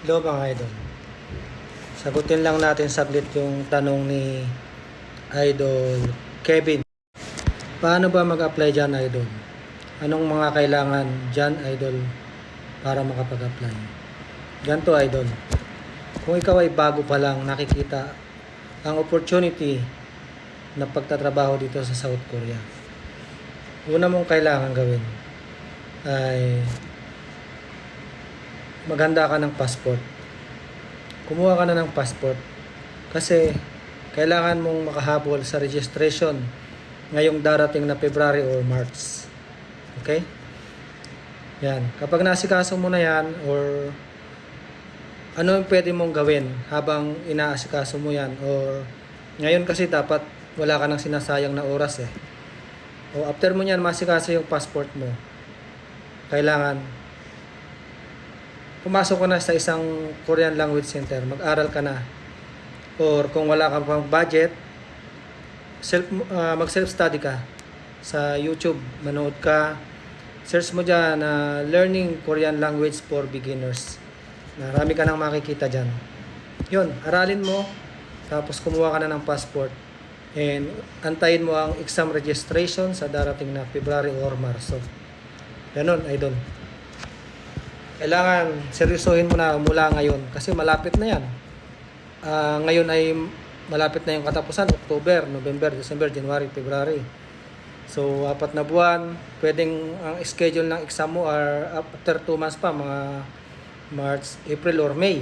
Hello mga idol. Sagutin lang natin saglit yung tanong ni Idol Kevin. Paano ba mag-apply dyan, idol? Anong mga kailangan dyan, idol, para makapag-apply? Ganto, idol. Kung ikaw ay bago pa lang nakikita ang opportunity na pagtatrabaho dito sa South Korea, una mong kailangan gawin ay maghanda ka ng passport. Kumuha ka na ng passport kasi kailangan mong makahabol sa registration ngayong darating na February or March. Okay? Yan. Kapag nasikaso mo na yan or ano yung pwede mong gawin habang inaasikaso mo yan or ngayon kasi dapat wala ka nang sinasayang na oras eh. O after mo yan masikaso yung passport mo, kailangan pumasok ka na sa isang Korean language center, mag-aral ka na. Or kung wala ka pang budget, mag-self-study ka sa YouTube, manood ka, search mo dyan na learning Korean language for beginners. Marami ka nang makikita dyan. Yun, aralin mo, tapos kumuha ka na ng passport. And antayin mo ang exam registration sa darating na February or Marso. Ganun, idol. Kailangan seryosohin mo na mula ngayon kasi malapit na yan. Ngayon ay malapit na yung katapusan, October, November, December, January, February. So, 4 na buwan, pwedeng ang schedule ng exam mo are after 2 months pa, mga March, April, or May.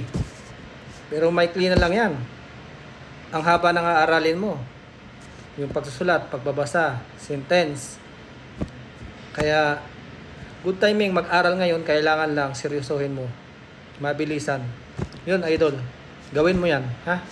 Pero maikli na lang yan. Ang haba ng aaralin mo. Yung pagsusulat, pagbabasa, sentence. Kaya, good timing, mag-aral ngayon, kailangan lang seryosohin mo. Mabilisan. Yun, idol. Gawin mo yan, ha?